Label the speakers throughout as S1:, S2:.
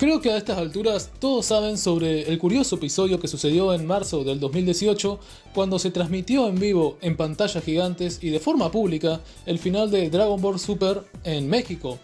S1: Creo que a estas alturas todos saben sobre el curioso episodio que sucedió en marzo del 2018 cuando se transmitió en vivo en pantallas gigantes y de forma pública el final de Dragon Ball Super en México.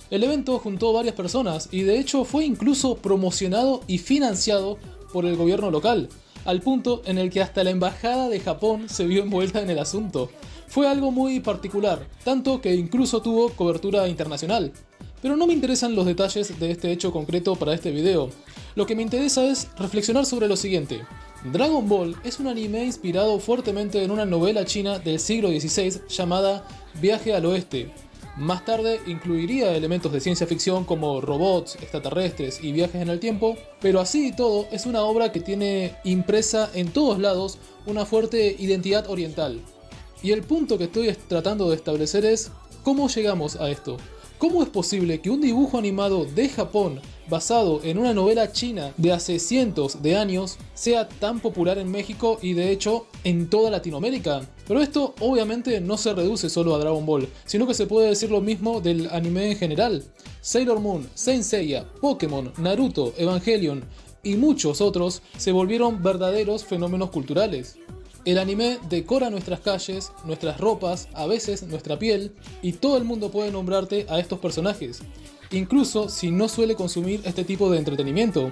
S1: El evento juntó varias personas y de hecho fue incluso promocionado y financiado por el gobierno local, al punto en el que hasta la embajada de Japón se vio envuelta en el asunto. Fue algo muy particular, tanto que incluso tuvo cobertura internacional. Pero no me interesan los detalles de este hecho concreto para este video. Lo que me interesa es reflexionar sobre lo siguiente. Dragon Ball es un anime inspirado fuertemente en una novela china del siglo XVI llamada Viaje al Oeste. Más tarde incluiría elementos de ciencia ficción como robots, extraterrestres y viajes en el tiempo, pero así y todo es una obra que tiene impresa en todos lados una fuerte identidad oriental. Y el punto que estoy tratando de establecer es ¿cómo llegamos a esto? ¿Cómo es posible que un dibujo animado de Japón basado en una novela china de hace cientos de años sea tan popular en México y de hecho en toda Latinoamérica? Pero esto obviamente no se reduce solo a Dragon Ball, sino que se puede decir lo mismo del anime en general. Sailor Moon, Saint Seiya, Pokémon, Naruto, Evangelion y muchos otros se volvieron verdaderos fenómenos culturales. El anime decora nuestras calles, nuestras ropas, a veces nuestra piel, y todo el mundo puede nombrarte a estos personajes, incluso si no suele consumir este tipo de entretenimiento.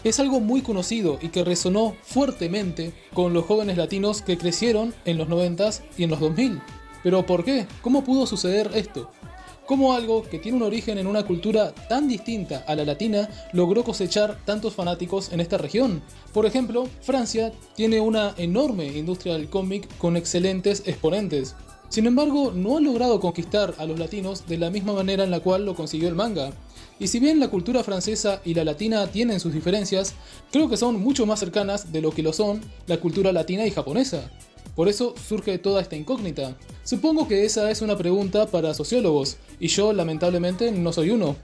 S1: Es algo muy conocido y que resonó fuertemente con los jóvenes latinos que crecieron en los 90s y en los 2000. ¿Pero por qué? ¿Cómo pudo suceder esto? ¿Cómo algo que tiene un origen en una cultura tan distinta a la latina logró cosechar tantos fanáticos en esta región? Por ejemplo, Francia tiene una enorme industria del cómic con excelentes exponentes. Sin embargo, no ha logrado conquistar a los latinos de la misma manera en la cual lo consiguió el manga. Y si bien la cultura francesa y la latina tienen sus diferencias, creo que son mucho más cercanas de lo que lo son la cultura latina y japonesa. Por eso surge toda esta incógnita. Supongo que esa es una pregunta para sociólogos, y yo lamentablemente no soy uno.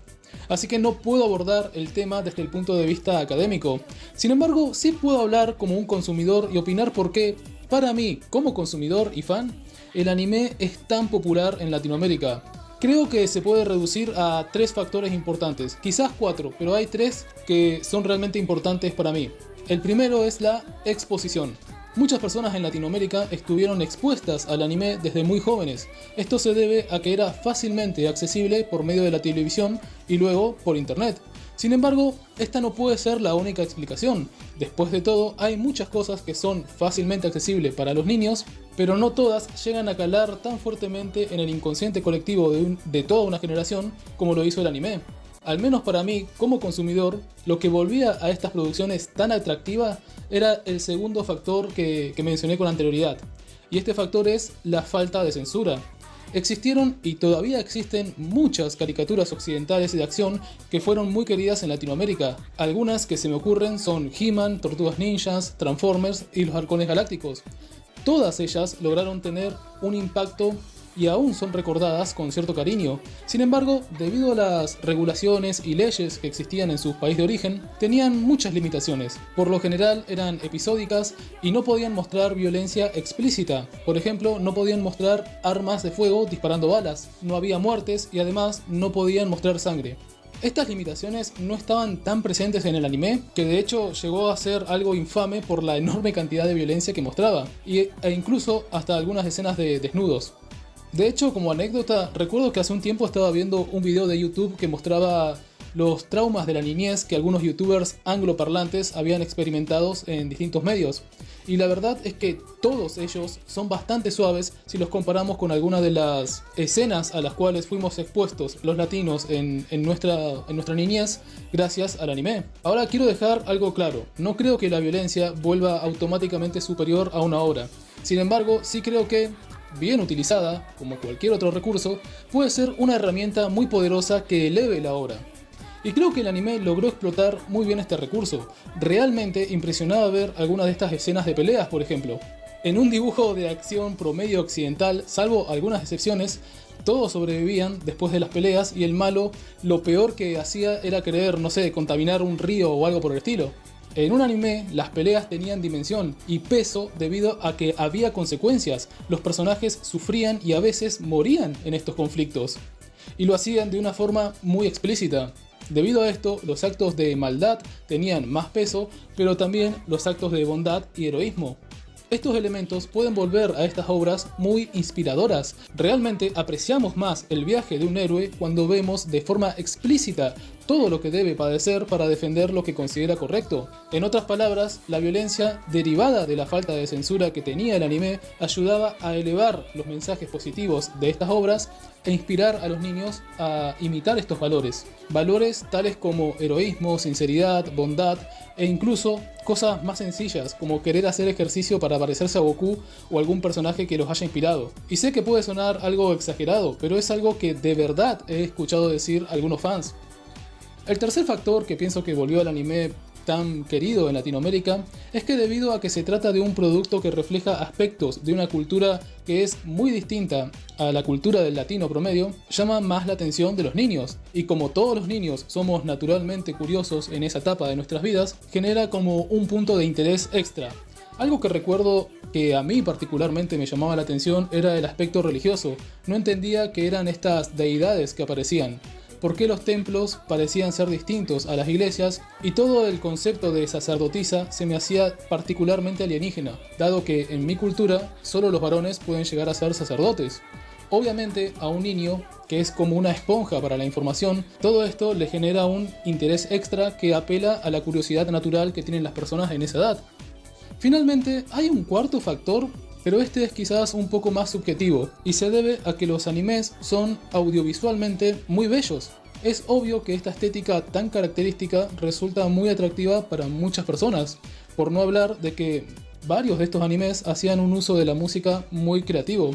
S1: Así que no puedo abordar el tema desde el punto de vista académico. Sin embargo, sí puedo hablar como un consumidor y opinar por qué, para mí, como consumidor y fan, el anime es tan popular en Latinoamérica. Creo que se puede reducir a 3 factores importantes, quizás 4, pero hay 3 que son realmente importantes para mí. El primero es la exposición. Muchas personas en Latinoamérica estuvieron expuestas al anime desde muy jóvenes. Esto se debe a que era fácilmente accesible por medio de la televisión y luego por internet. Sin embargo, esta no puede ser la única explicación. Después de todo, hay muchas cosas que son fácilmente accesibles para los niños, pero no todas llegan a calar tan fuertemente en el inconsciente colectivo de toda una generación como lo hizo el anime. Al menos para mí, como consumidor, lo que volvía a estas producciones tan atractivas era el segundo factor que mencioné con anterioridad. Y este factor es la falta de censura. Existieron y todavía existen muchas caricaturas occidentales de acción que fueron muy queridas en Latinoamérica. Algunas que se me ocurren son He-Man, Tortugas Ninjas, Transformers y los Halcones Galácticos. Todas ellas lograron tener un impacto y aún son recordadas con cierto cariño. Sin embargo, debido a las regulaciones y leyes que existían en su país de origen, tenían muchas limitaciones. Por lo general eran episódicas y no podían mostrar violencia explícita. Por ejemplo, no podían mostrar armas de fuego disparando balas, no había muertes y además no podían mostrar sangre. Estas limitaciones no estaban tan presentes en el anime, que de hecho llegó a ser algo infame por la enorme cantidad de violencia que mostraba, e incluso hasta algunas escenas de desnudos. De hecho, como anécdota, recuerdo que hace un tiempo estaba viendo un video de YouTube que mostraba los traumas de la niñez que algunos youtubers angloparlantes habían experimentado en distintos medios. Y la verdad es que todos ellos son bastante suaves si los comparamos con algunas de las escenas a las cuales fuimos expuestos los latinos en nuestra niñez gracias al anime. Ahora quiero dejar algo claro, no creo que la violencia vuelva automáticamente superior a una obra. Sin embargo, sí creo que bien utilizada, como cualquier otro recurso, puede ser una herramienta muy poderosa que eleve la obra. Y creo que el anime logró explotar muy bien este recurso. Realmente impresionaba ver algunas de estas escenas de peleas, por ejemplo. En un dibujo de acción promedio occidental, salvo algunas excepciones, todos sobrevivían después de las peleas y el malo lo peor que hacía era querer, no sé, contaminar un río o algo por el estilo. En un anime, las peleas tenían dimensión y peso debido a que había consecuencias. Los personajes sufrían y a veces morían en estos conflictos. Y lo hacían de una forma muy explícita. Debido a esto, los actos de maldad tenían más peso, pero también los actos de bondad y heroísmo. Estos elementos pueden volver a estas obras muy inspiradoras. Realmente apreciamos más el viaje de un héroe cuando vemos de forma explícita todo lo que debe padecer para defender lo que considera correcto. En otras palabras, la violencia derivada de la falta de censura que tenía el anime ayudaba a elevar los mensajes positivos de estas obras e inspirar a los niños a imitar estos valores. Valores tales como heroísmo, sinceridad, bondad e incluso cosas más sencillas como querer hacer ejercicio para parecerse a Goku o algún personaje que los haya inspirado. Y sé que puede sonar algo exagerado, pero es algo que de verdad he escuchado decir algunos fans. El tercer factor que pienso que volvió al anime tan querido en Latinoamérica es que debido a que se trata de un producto que refleja aspectos de una cultura que es muy distinta a la cultura del latino promedio, llama más la atención de los niños. Y como todos los niños somos naturalmente curiosos en esa etapa de nuestras vidas, genera como un punto de interés extra. Algo que recuerdo que a mí particularmente me llamaba la atención era el aspecto religioso. No entendía qué eran estas deidades que aparecían, por qué los templos parecían ser distintos a las iglesias, y todo el concepto de sacerdotisa se me hacía particularmente alienígena, dado que en mi cultura solo los varones pueden llegar a ser sacerdotes. Obviamente a un niño, que es como una esponja para la información, todo esto le genera un interés extra que apela a la curiosidad natural que tienen las personas en esa edad. Finalmente, hay un cuarto factor, pero este es quizás un poco más subjetivo, y se debe a que los animes son audiovisualmente muy bellos. Es obvio que esta estética tan característica resulta muy atractiva para muchas personas, por no hablar de que varios de estos animes hacían un uso de la música muy creativo.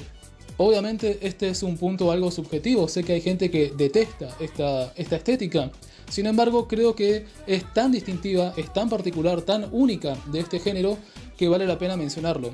S1: Obviamente este es un punto algo subjetivo, sé que hay gente que detesta esta estética. Sin embargo, creo que es tan distintiva, es tan particular, tan única de este género que vale la pena mencionarlo.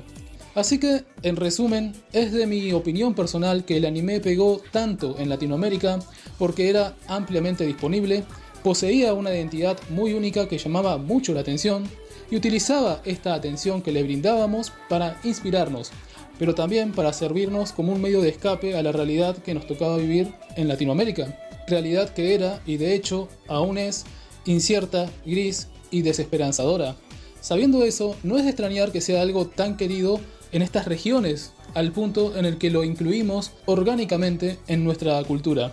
S1: Así que, en resumen, es de mi opinión personal que el anime pegó tanto en Latinoamérica porque era ampliamente disponible, poseía una identidad muy única que llamaba mucho la atención y utilizaba esta atención que le brindábamos para inspirarnos, pero también para servirnos como un medio de escape a la realidad que nos tocaba vivir en Latinoamérica. Realidad que era, y de hecho aún es, incierta, gris y desesperanzadora. Sabiendo eso, no es de extrañar que sea algo tan querido en estas regiones, al punto en el que lo incluimos orgánicamente en nuestra cultura.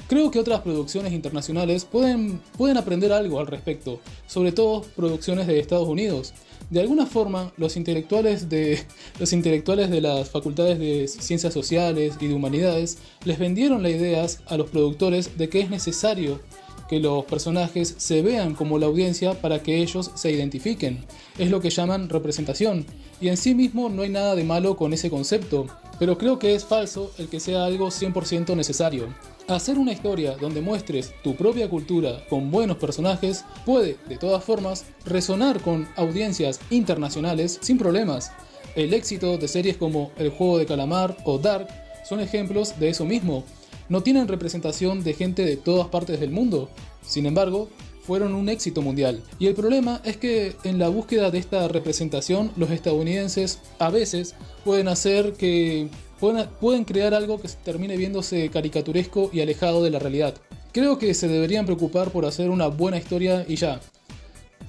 S1: Creo que otras producciones internacionales pueden aprender algo al respecto, sobre todo producciones de Estados Unidos. De alguna forma, los intelectuales de las facultades de Ciencias Sociales y de Humanidades les vendieron las ideas a los productores de que es necesario que los personajes se vean como la audiencia para que ellos se identifiquen. Es lo que llaman representación, y en sí mismo no hay nada de malo con ese concepto, pero creo que es falso el que sea algo 100% necesario. Hacer una historia donde muestres tu propia cultura con buenos personajes puede, de todas formas, resonar con audiencias internacionales sin problemas. El éxito de series como El Juego de Calamar o Dark son ejemplos de eso mismo. No tienen representación de gente de todas partes del mundo, sin embargo, fueron un éxito mundial. Y el problema es que en la búsqueda de esta representación, los estadounidenses a veces pueden crear algo que termine viéndose caricaturesco y alejado de la realidad. Creo que se deberían preocupar por hacer una buena historia y ya.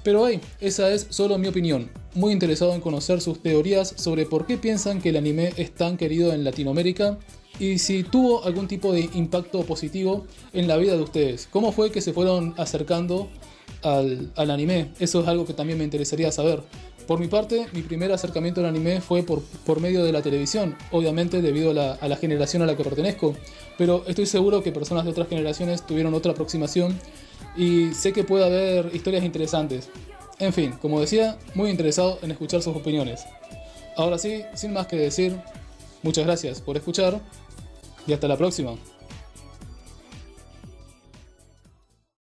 S1: Pero esa es solo mi opinión. Muy interesado en conocer sus teorías sobre por qué piensan que el anime es tan querido en Latinoamérica y si tuvo algún tipo de impacto positivo en la vida de ustedes. ¿Cómo fue que se fueron acercando al anime? Eso es algo que también me interesaría saber. Por mi parte, mi primer acercamiento al anime fue por medio de la televisión, obviamente debido a la generación a la que pertenezco, pero estoy seguro que personas de otras generaciones tuvieron otra aproximación y sé que puede haber historias interesantes. En fin, como decía, muy interesado en escuchar sus opiniones. Ahora sí, sin más que decir, muchas gracias por escuchar y hasta la próxima.